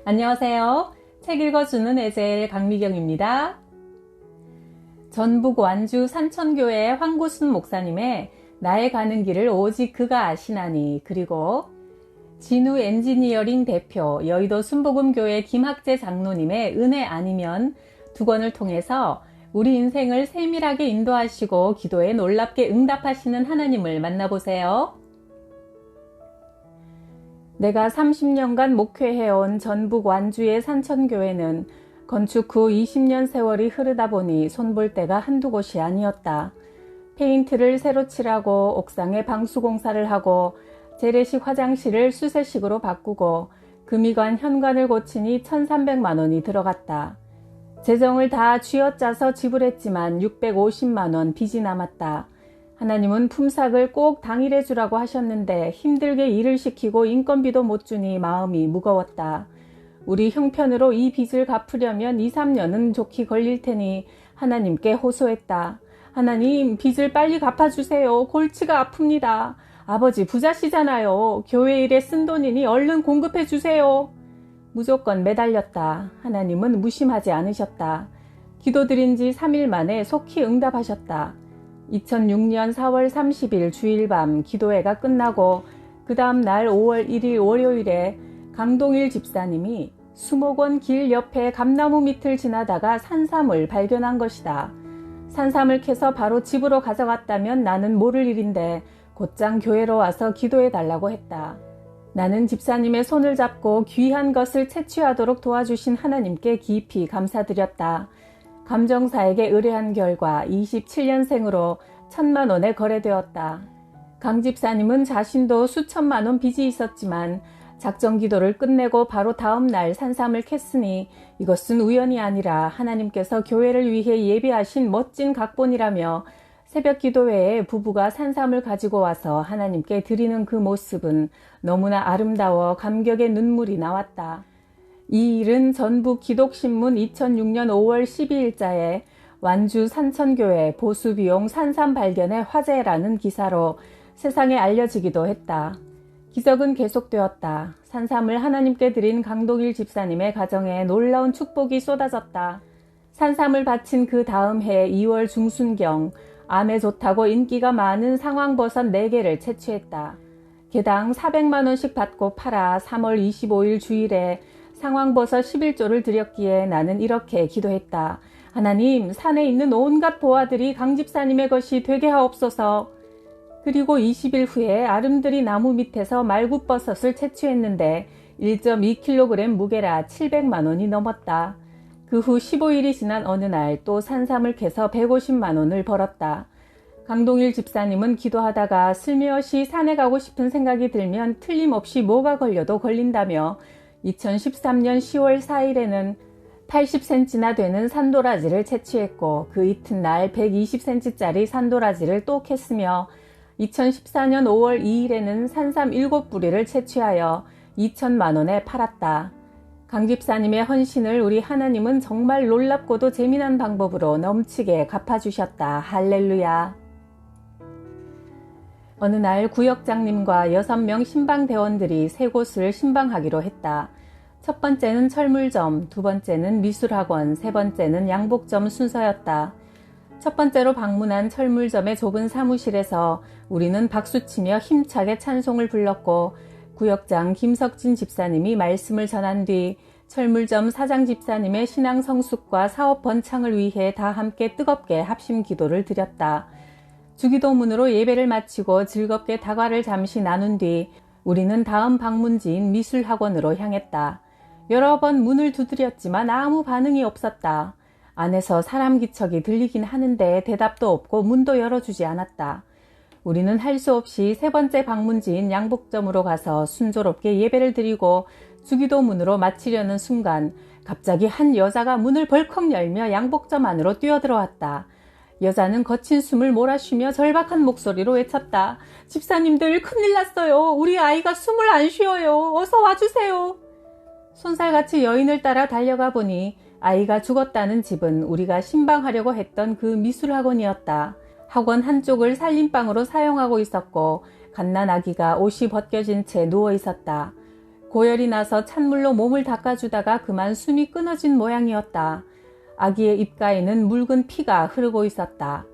안녕하세요. 책 읽어주는 에젤 강미경입니다. 전북 완주 산천교회 황구순 목사님의 나의 가는 길을 오직 그가 아시나니, 그리고 진우 엔지니어링 대표 여의도 순복음교회 김학재 장로님의 은혜 아니면 두 권을 통해서 우리 인생을 세밀하게 인도하시고 기도에 놀랍게 응답하시는 하나님을 만나보세요. 내가 30년간 목회해온 전북 완주의 산천교회는 건축 후 20년 세월이 흐르다 보니 손볼 데가 한두 곳이 아니었다. 페인트를 새로 칠하고 옥상에 방수공사를 하고 재래식 화장실을 수세식으로 바꾸고 금이관 현관을 고치니 1,300만 원이 들어갔다. 재정을 다 쥐어짜서 지불했지만 650만 원 빚이 남았다. 하나님은 품삯을 꼭 당일에 주라고 하셨는데 힘들게 일을 시키고 인건비도 못 주니 마음이 무거웠다. 우리 형편으로 이 빚을 갚으려면 2, 3년은 좋게 걸릴 테니 하나님께 호소했다. 하나님, 빚을 빨리 갚아주세요. 골치가 아픕니다. 아버지 부자시잖아요. 교회 일에 쓴 돈이니 얼른 공급해 주세요. 무조건 매달렸다. 하나님은 무심하지 않으셨다. 기도드린 지 3일 만에 속히 응답하셨다. 2006년 4월 30일 주일밤 기도회가 끝나고 그 다음 날 5월 1일 월요일에 강동일 집사님이 수목원 길 옆에 감나무 밑을 지나다가 산삼을 발견한 것이다. 산삼을 캐서 바로 집으로 가져갔다면 나는 모를 일인데 곧장 교회로 와서 기도해 달라고 했다. 나는 집사님의 손을 잡고 귀한 것을 채취하도록 도와주신 하나님께 깊이 감사드렸다. 감정사에게 의뢰한 결과 27년생으로 1,000만 원에 거래되었다. 강 집사님은 자신도 수천만 원 빚이 있었지만 작정 기도를 끝내고 바로 다음 날 산삼을 캤으니 이것은 우연이 아니라 하나님께서 교회를 위해 예비하신 멋진 각본이라며 새벽 기도회에 부부가 산삼을 가지고 와서 하나님께 드리는 그 모습은 너무나 아름다워 감격의 눈물이 나왔다. 이 일은 전북 기독신문 2006년 5월 12일자에 완주 산천교회 보수비용 산삼 발견의 화제라는 기사로 세상에 알려지기도 했다. 기적은 계속되었다. 산삼을 하나님께 드린 강동일 집사님의 가정에 놀라운 축복이 쏟아졌다. 산삼을 바친 그 다음 해 2월 중순경 암에 좋다고 인기가 많은 상황버섯 4개를 채취했다. 개당 400만 원씩 받고 팔아 3월 25일 주일에 상황버섯 11조를 드렸기에 나는 이렇게 기도했다. 하나님, 산에 있는 온갖 보화들이 강 집사님의 것이 되게 하옵소서. 그리고 20일 후에 아름드리 나무 밑에서 말굽버섯을 채취했는데 1.2kg 무게라 700만 원이 넘었다. 그 후 15일이 지난 어느 날 또 산삼을 캐서 150만 원을 벌었다. 강동일 집사님은 기도하다가 슬며시 산에 가고 싶은 생각이 들면 틀림없이 뭐가 걸려도 걸린다며 2013년 10월 4일에는 80cm나 되는 산도라지를 채취했고 그 이튿날 120cm짜리 산도라지를 또 캤으며 2014년 5월 2일에는 산삼 7뿌리를 채취하여 2천만 원에 팔았다. 강 집사님의 헌신을 우리 하나님은 정말 놀랍고도 재미난 방법으로 넘치게 갚아주셨다. 할렐루야. 어느 날 구역장님과 6명 신방대원들이 3곳을 신방하기로 했다. 첫 번째는 철물점, 두 번째는 미술학원, 세 번째는 양복점 순서였다. 첫 번째로 방문한 철물점의 좁은 사무실에서 우리는 박수치며 힘차게 찬송을 불렀고 구역장 김석진 집사님이 말씀을 전한 뒤 철물점 사장 집사님의 신앙 성숙과 사업 번창을 위해 다 함께 뜨겁게 합심 기도를 드렸다. 주기도문으로 예배를 마치고 즐겁게 다과를 잠시 나눈 뒤 우리는 다음 방문지인 미술학원으로 향했다. 여러 번 문을 두드렸지만 아무 반응이 없었다. 안에서 사람 기척이 들리긴 하는데 대답도 없고 문도 열어주지 않았다. 우리는 할 수 없이 세 번째 방문지인 양복점으로 가서 순조롭게 예배를 드리고 주기도문으로 마치려는 순간 갑자기 한 여자가 문을 벌컥 열며 양복점 안으로 뛰어들어왔다. 여자는 거친 숨을 몰아쉬며 절박한 목소리로 외쳤다. 집사님들, 큰일 났어요. 우리 아이가 숨을 안 쉬어요. 어서 와주세요. 손살같이 여인을 따라 달려가 보니 아이가 죽었다는 집은 우리가 신방하려고 했던 그 미술학원이었다. 학원 한쪽을 살림방으로 사용하고 있었고 갓난 아기가 옷이 벗겨진 채 누워 있었다. 고열이 나서 찬물로 몸을 닦아주다가 그만 숨이 끊어진 모양이었다. 아기의 입가에는 묽은 피가 흐르고 있었다.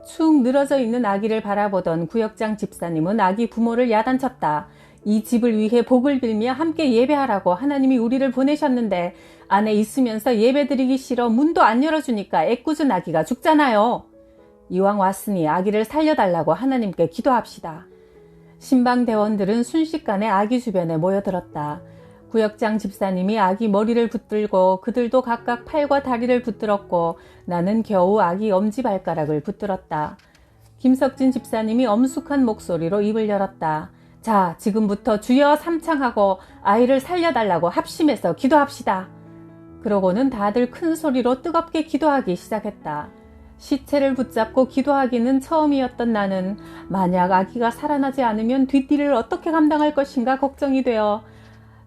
축 늘어져 있는 아기를 바라보던 구역장 집사님은 아기 부모를 야단쳤다. 이 집을 위해 복을 빌며 함께 예배하라고 하나님이 우리를 보내셨는데 안에 있으면서 예배드리기 싫어 문도 안 열어주니까 애꿎은 아기가 죽잖아요. 이왕 왔으니 아기를 살려달라고 하나님께 기도합시다. 신방대원들은 순식간에 아기 주변에 모여들었다. 구역장 집사님이 아기 머리를 붙들고 그들도 각각 팔과 다리를 붙들었고 나는 겨우 아기 엄지발가락을 붙들었다. 김석진 집사님이 엄숙한 목소리로 입을 열었다. 자, 지금부터 주여 삼창하고 아이를 살려달라고 합심해서 기도합시다. 그러고는 다들 큰 소리로 뜨겁게 기도하기 시작했다. 시체를 붙잡고 기도하기는 처음이었던 나는 만약 아기가 살아나지 않으면 뒷일을 어떻게 감당할 것인가 걱정이 되어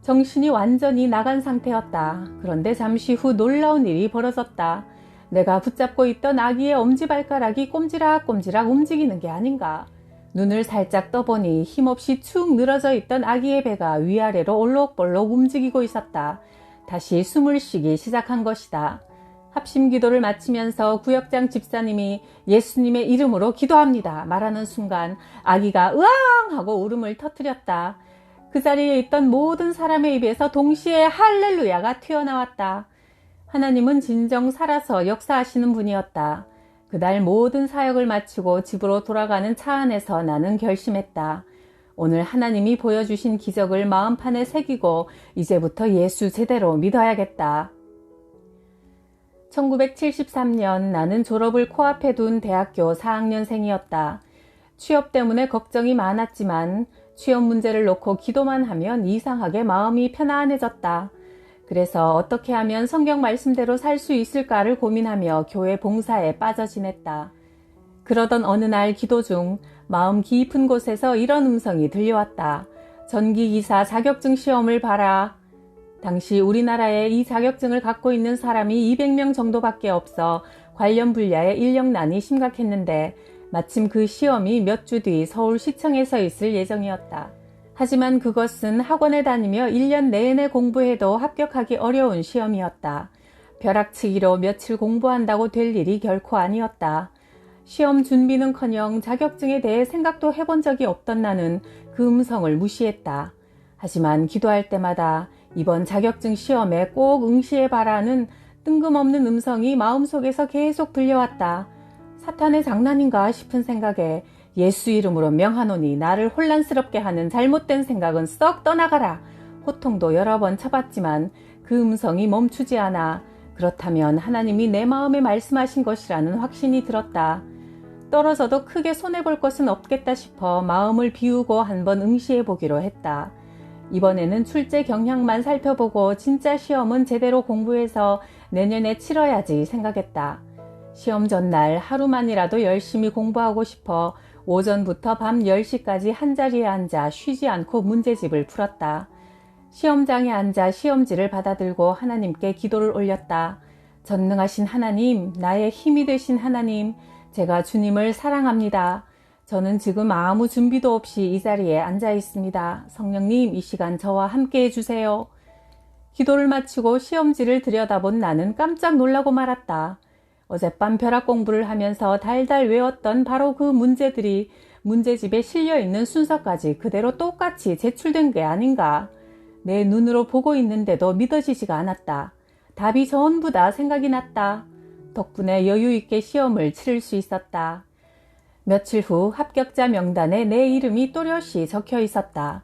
정신이 완전히 나간 상태였다. 그런데 잠시 후 놀라운 일이 벌어졌다. 내가 붙잡고 있던 아기의 엄지발가락이 꼼지락꼼지락 움직이는 게 아닌가. 눈을 살짝 떠보니 힘없이 축 늘어져 있던 아기의 배가 위아래로 올록볼록 움직이고 있었다. 다시 숨을 쉬기 시작한 것이다. 합심 기도를 마치면서 구역장 집사님이 예수님의 이름으로 기도합니다 말하는 순간 아기가 으앙 하고 울음을 터뜨렸다. 그 자리에 있던 모든 사람의 입에서 동시에 할렐루야가 튀어나왔다. 하나님은 진정 살아서 역사하시는 분이었다. 그날 모든 사역을 마치고 집으로 돌아가는 차 안에서 나는 결심했다. 오늘 하나님이 보여주신 기적을 마음판에 새기고 이제부터 예수 제대로 믿어야겠다. 1973년 나는 졸업을 코앞에 둔 대학교 4학년생이었다. 취업 때문에 걱정이 많았지만 취업 문제를 놓고 기도만 하면 이상하게 마음이 편안해졌다. 그래서 어떻게 하면 성경 말씀대로 살 수 있을까를 고민하며 교회 봉사에 빠져 지냈다. 그러던 어느 날 기도 중 마음 깊은 곳에서 이런 음성이 들려왔다. 전기기사 자격증 시험을 봐라. 당시 우리나라에 이 자격증을 갖고 있는 사람이 200명 정도밖에 없어 관련 분야의 인력난이 심각했는데 마침 그 시험이 몇 주 뒤 서울시청에서 있을 예정이었다. 하지만 그것은 학원에 다니며 1년 내내 공부해도 합격하기 어려운 시험이었다. 벼락치기로 며칠 공부한다고 될 일이 결코 아니었다. 시험 준비는커녕 자격증에 대해 생각도 해본 적이 없던 나는 그 음성을 무시했다. 하지만 기도할 때마다 이번 자격증 시험에 꼭 응시해봐라는 뜬금없는 음성이 마음속에서 계속 들려왔다. 사탄의 장난인가 싶은 생각에 예수 이름으로 명하노니 나를 혼란스럽게 하는 잘못된 생각은 썩 떠나가라. 호통도 여러 번 쳐봤지만 그 음성이 멈추지 않아. 그렇다면 하나님이 내 마음에 말씀하신 것이라는 확신이 들었다. 떨어져도 크게 손해볼 것은 없겠다 싶어 마음을 비우고 한번 응시해보기로 했다. 이번에는 출제 경향만 살펴보고 진짜 시험은 제대로 공부해서 내년에 치러야지 생각했다. 시험 전날 하루만이라도 열심히 공부하고 싶어 오전부터 밤 10시까지 한자리에 앉아 쉬지 않고 문제집을 풀었다. 시험장에 앉아 시험지를 받아들고 하나님께 기도를 올렸다. 전능하신 하나님, 나의 힘이 되신 하나님, 제가 주님을 사랑합니다. 저는 지금 아무 준비도 없이 이 자리에 앉아 있습니다. 성령님, 이 시간 저와 함께 해주세요. 기도를 마치고 시험지를 들여다본 나는 깜짝 놀라고 말았다. 어젯밤 벼락 공부를 하면서 달달 외웠던 바로 그 문제들이 문제집에 실려있는 순서까지 그대로 똑같이 제출된 게 아닌가. 내 눈으로 보고 있는데도 믿어지지가 않았다. 답이 전부 다 생각이 났다. 덕분에 여유있게 시험을 치를 수 있었다. 며칠 후 합격자 명단에 내 이름이 또렷이 적혀 있었다.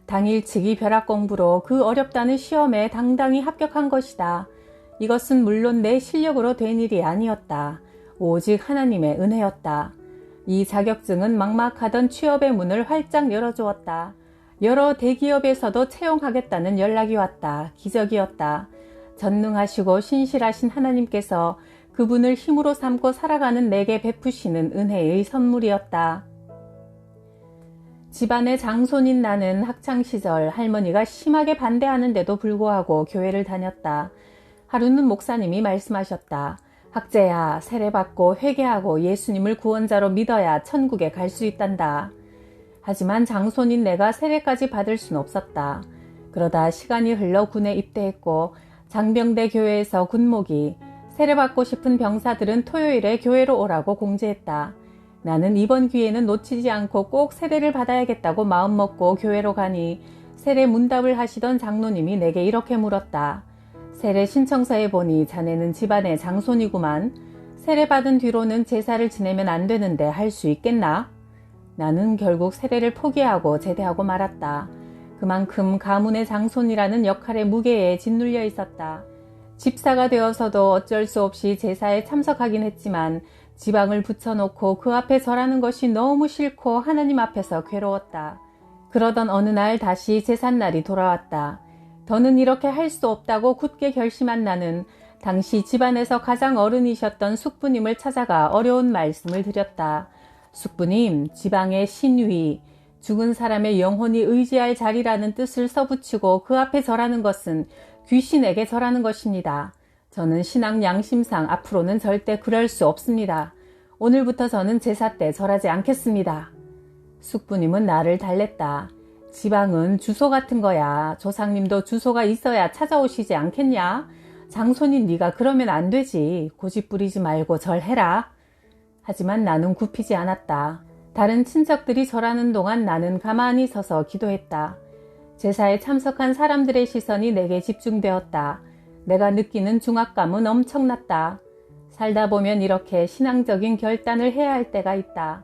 당일치기 벼락 공부로 그 어렵다는 시험에 당당히 합격한 것이다. 이것은 물론 내 실력으로 된 일이 아니었다. 오직 하나님의 은혜였다. 이 자격증은 막막하던 취업의 문을 활짝 열어주었다. 여러 대기업에서도 채용하겠다는 연락이 왔다. 기적이었다. 전능하시고 신실하신 하나님께서 그분을 힘으로 삼고 살아가는 내게 베푸시는 은혜의 선물이었다. 집안의 장손인 나는 학창시절 할머니가 심하게 반대하는데도 불구하고 교회를 다녔다. 하루는 목사님이 말씀하셨다. 학재야, 세례받고 회개하고 예수님을 구원자로 믿어야 천국에 갈 수 있단다. 하지만 장손인 내가 세례까지 받을 순 없었다. 그러다 시간이 흘러 군에 입대했고 장병대 교회에서 군목이 세례받고 싶은 병사들은 토요일에 교회로 오라고 공지했다. 나는 이번 기회는 놓치지 않고 꼭 세례를 받아야겠다고 마음먹고 교회로 가니 세례 문답을 하시던 장로님이 내게 이렇게 물었다. 세례 신청서에 보니 자네는 집안의 장손이구만. 세례받은 뒤로는 제사를 지내면 안 되는데 할 수 있겠나? 나는 결국 세례를 포기하고 제대하고 말았다. 그만큼 가문의 장손이라는 역할의 무게에 짓눌려 있었다. 집사가 되어서도 어쩔 수 없이 제사에 참석하긴 했지만 지방을 붙여놓고 그 앞에 절하는 것이 너무 싫고 하나님 앞에서 괴로웠다. 그러던 어느 날 다시 제삿날이 돌아왔다. 더는 이렇게 할 수 없다고 굳게 결심한 나는 당시 집안에서 가장 어른이셨던 숙부님을 찾아가 어려운 말씀을 드렸다. 숙부님, 지방의 신위, 죽은 사람의 영혼이 의지할 자리라는 뜻을 써붙이고 그 앞에 절하는 것은 귀신에게 절하는 것입니다. 저는 신앙 양심상 앞으로는 절대 그럴 수 없습니다. 오늘부터 저는 제사 때 절하지 않겠습니다. 숙부님은 나를 달랬다. 지방은 주소 같은 거야. 조상님도 주소가 있어야 찾아오시지 않겠냐? 장손인 네가 그러면 안 되지. 고집 부리지 말고 절해라. 하지만 나는 굽히지 않았다. 다른 친척들이 절하는 동안 나는 가만히 서서 기도했다. 제사에 참석한 사람들의 시선이 내게 집중되었다. 내가 느끼는 중압감은 엄청났다. 살다 보면 이렇게 신앙적인 결단을 해야 할 때가 있다.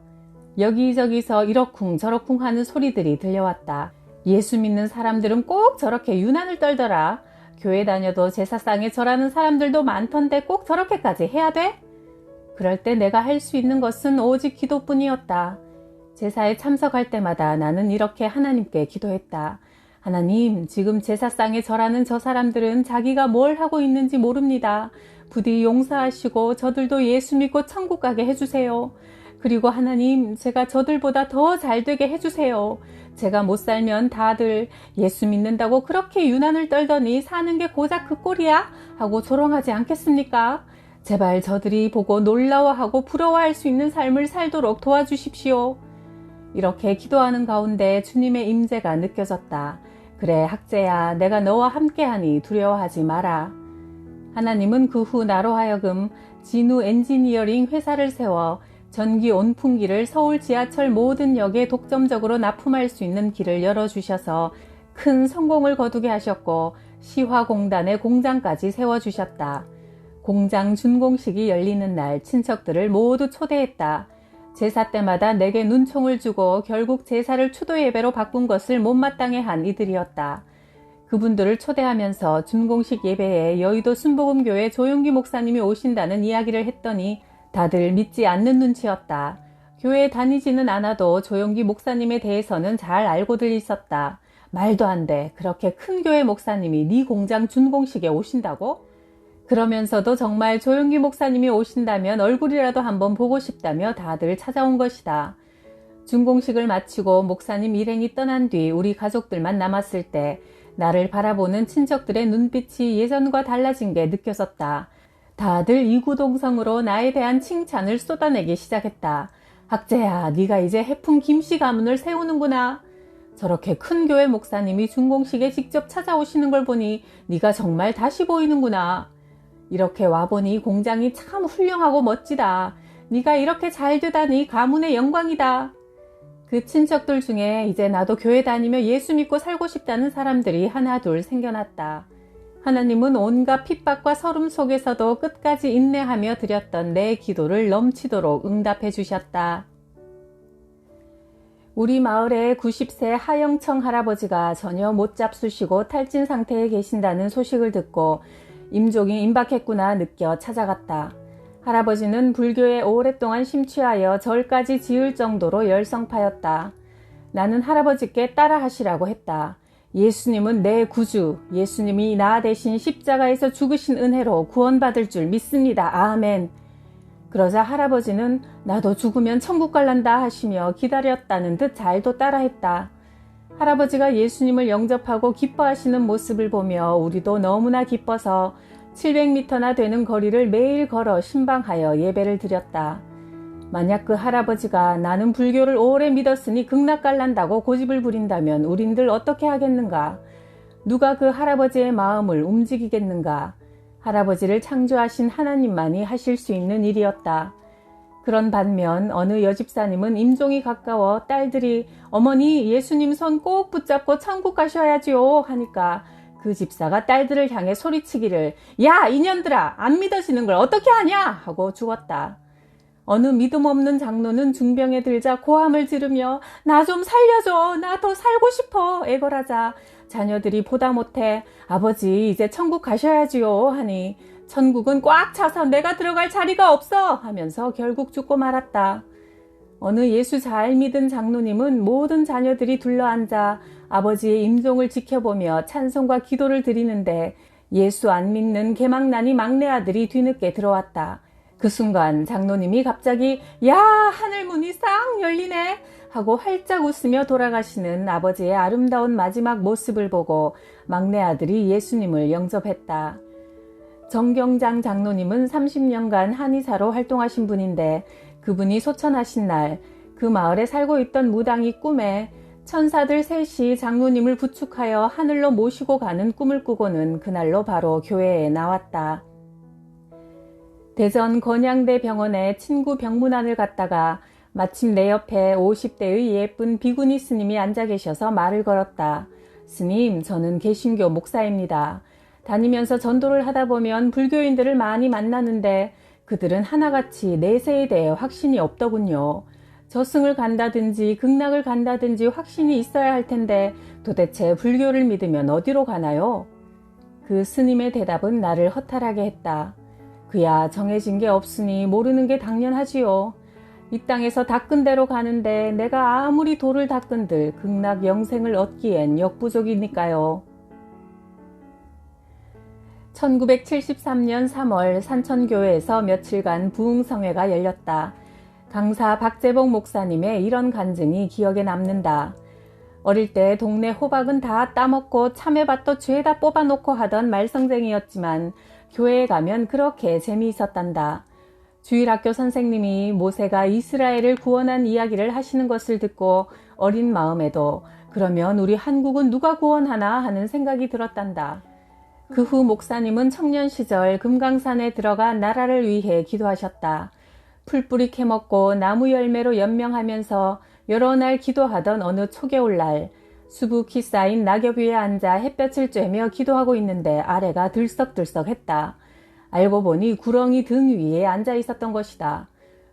여기저기서 이러쿵 저러쿵 하는 소리들이 들려왔다. 예수 믿는 사람들은 꼭 저렇게 유난을 떨더라. 교회 다녀도 제사상에 절하는 사람들도 많던데 꼭 저렇게까지 해야 돼? 그럴 때 내가 할 수 있는 것은 오직 기도뿐이었다. 제사에 참석할 때마다 나는 이렇게 하나님께 기도했다. 하나님, 지금 제사상에 절하는 저 사람들은 자기가 뭘 하고 있는지 모릅니다. 부디 용서하시고 저들도 예수 믿고 천국 가게 해주세요. 그리고 하나님, 제가 저들보다 더 잘되게 해주세요. 제가 못 살면 다들 예수 믿는다고 그렇게 유난을 떨더니 사는 게 고작 그 꼴이야? 하고 조롱하지 않겠습니까? 제발 저들이 보고 놀라워하고 부러워할 수 있는 삶을 살도록 도와주십시오. 이렇게 기도하는 가운데 주님의 임재가 느껴졌다. 그래, 학재야, 내가 너와 함께하니 두려워하지 마라. 하나님은 그 후 나로 하여금 진우 엔지니어링 회사를 세워 전기 온풍기를 서울 지하철 모든 역에 독점적으로 납품할 수 있는 길을 열어주셔서 큰 성공을 거두게 하셨고 시화공단의 공장까지 세워주셨다. 공장 준공식이 열리는 날 친척들을 모두 초대했다. 제사 때마다 내게 눈총을 주고 결국 제사를 추도 예배로 바꾼 것을 못마땅해 한 이들이었다. 그분들을 초대하면서 준공식 예배에 여의도 순복음교회 조용기 목사님이 오신다는 이야기를 했더니 다들 믿지 않는 눈치였다. 교회에 다니지는 않아도 조용기 목사님에 대해서는 잘 알고들 있었다. 말도 안 돼. 그렇게 큰 교회 목사님이 네 공장 준공식에 오신다고? 그러면서도 정말 조용기 목사님이 오신다면 얼굴이라도 한번 보고 싶다며 다들 찾아온 것이다. 준공식을 마치고 목사님 일행이 떠난 뒤 우리 가족들만 남았을 때 나를 바라보는 친척들의 눈빛이 예전과 달라진 게 느껴졌다. 다들 이구동성으로 나에 대한 칭찬을 쏟아내기 시작했다. 학재야, 네가 이제 해풍 김씨 가문을 세우는구나. 저렇게 큰 교회 목사님이 준공식에 직접 찾아오시는 걸 보니 네가 정말 다시 보이는구나. 이렇게 와보니 공장이 참 훌륭하고 멋지다. 네가 이렇게 잘 되다니 가문의 영광이다. 그 친척들 중에 이제 나도 교회 다니며 예수 믿고 살고 싶다는 사람들이 하나 둘 생겨났다. 하나님은 온갖 핍박과 서름 속에서도 끝까지 인내하며 드렸던 내 기도를 넘치도록 응답해 주셨다. 우리 마을에 90세 하영청 할아버지가 전혀 못 잡수시고 탈진 상태에 계신다는 소식을 듣고 임종이 임박했구나 느껴 찾아갔다. 할아버지는 불교에 오랫동안 심취하여 절까지 지을 정도로 열성파였다. 나는 할아버지께 따라하시라고 했다. 예수님은 내 구주, 예수님이 나 대신 십자가에서 죽으신 은혜로 구원받을 줄 믿습니다. 아멘. 그러자 할아버지는 나도 죽으면 천국 갈란다 하시며 기다렸다는 듯 잘도 따라했다. 할아버지가 예수님을 영접하고 기뻐하시는 모습을 보며 우리도 너무나 기뻐서 700m나 되는 거리를 매일 걸어 신방하여 예배를 드렸다. 만약 그 할아버지가 나는 불교를 오래 믿었으니 극락갈란다고 고집을 부린다면 우린들 어떻게 하겠는가? 누가 그 할아버지의 마음을 움직이겠는가? 할아버지를 창조하신 하나님만이 하실 수 있는 일이었다. 그런 반면 어느 여집사님은 임종이 가까워 딸들이 어머니 예수님 손 꼭 붙잡고 천국 가셔야지요 하니까 그 집사가 딸들을 향해 소리치기를 야 이년들아 안 믿어지는 걸 어떻게 하냐 하고 죽었다. 어느 믿음 없는 장로는 중병에 들자 고함을 지르며 나 좀 살려줘 나 더 살고 싶어 애걸하자 자녀들이 보다 못해 아버지 이제 천국 가셔야지요 하니 천국은 꽉 차서 내가 들어갈 자리가 없어 하면서 결국 죽고 말았다. 어느 예수 잘 믿은 장로님은 모든 자녀들이 둘러앉아 아버지의 임종을 지켜보며 찬송과 기도를 드리는데 예수 안 믿는 개막난이 막내 아들이 뒤늦게 들어왔다. 그 순간 장로님이 갑자기 야 하늘 문이 싹 열리네 하고 활짝 웃으며 돌아가시는 아버지의 아름다운 마지막 모습을 보고 막내 아들이 예수님을 영접했다. 정경장 장로님은 30년간 한의사로 활동하신 분인데 그분이 소천하신 날 그 마을에 살고 있던 무당이 꿈에 천사들 셋이 장로님을 부축하여 하늘로 모시고 가는 꿈을 꾸고는 그날로 바로 교회에 나왔다. 대전 건양대 병원에 친구 병문안을 갔다가 마침 내 옆에 50대의 예쁜 비구니 스님이 앉아 계셔서 말을 걸었다. 스님, 저는 개신교 목사입니다. 다니면서 전도를 하다 보면 불교인들을 많이 만나는데 그들은 하나같이 내세에 대해 확신이 없더군요. 저승을 간다든지 극락을 간다든지 확신이 있어야 할 텐데 도대체 불교를 믿으면 어디로 가나요? 그 스님의 대답은 나를 허탈하게 했다. 그야 정해진 게 없으니 모르는 게 당연하지요. 이 땅에서 닦은 대로 가는데 내가 아무리 돌을 닦은들 극락 영생을 얻기엔 역부족이니까요. 1973년 3월 산천교회에서 며칠간 부흥성회가 열렸다. 강사 박재복 목사님의 이런 간증이 기억에 남는다. 어릴 때 동네 호박은 다 따먹고 참외밭도 죄다 뽑아놓고 하던 말썽쟁이였지만 교회에 가면 그렇게 재미있었단다. 주일학교 선생님이 모세가 이스라엘을 구원한 이야기를 하시는 것을 듣고 어린 마음에도 그러면 우리 한국은 누가 구원하나 하는 생각이 들었단다. 그 후 목사님은 청년 시절 금강산에 들어가 나라를 위해 기도하셨다. 풀뿌리 캐먹고 나무 열매로 연명하면서 여러 날 기도하던 어느 초겨울날 수북히 쌓인 낙엽 위에 앉아 햇볕을 쬐며 기도하고 있는데 아래가 들썩들썩했다. 알고 보니 구렁이 등 위에 앉아 있었던 것이다.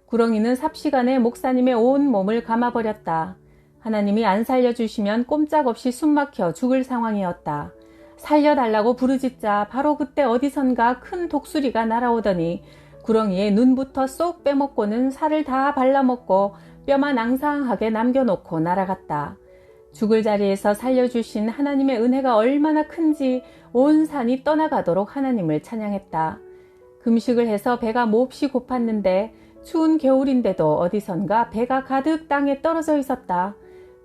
구렁이는 삽시간에 목사님의 온 몸을 감아버렸다. 하나님이 안 살려주시면 꼼짝없이 숨막혀 죽을 상황이었다. 살려달라고 부르짖자 바로 그때 어디선가 큰 독수리가 날아오더니 구렁이의 눈부터 쏙 빼먹고는 살을 다 발라먹고 뼈만 앙상하게 남겨놓고 날아갔다. 죽을 자리에서 살려주신 하나님의 은혜가 얼마나 큰지 온 산이 떠나가도록 하나님을 찬양했다. 금식을 해서 배가 몹시 고팠는데 추운 겨울인데도 어디선가 배가 가득 땅에 떨어져 있었다.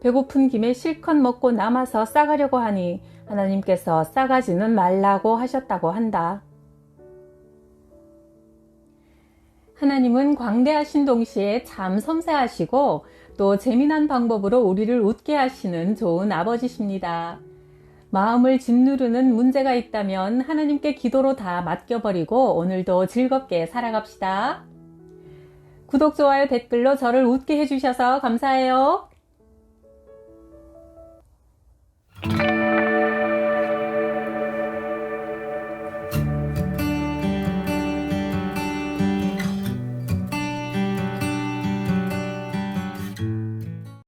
배고픈 김에 실컷 먹고 남아서 싸가려고 하니 하나님께서 싸가지는 말라고 하셨다고 한다. 하나님은 광대하신 동시에 참 섬세하시고 또 재미난 방법으로 우리를 웃게 하시는 좋은 아버지십니다. 마음을 짓누르는 문제가 있다면 하나님께 기도로 다 맡겨버리고 오늘도 즐겁게 살아갑시다. 구독, 좋아요, 댓글로 저를 웃게 해주셔서 감사해요.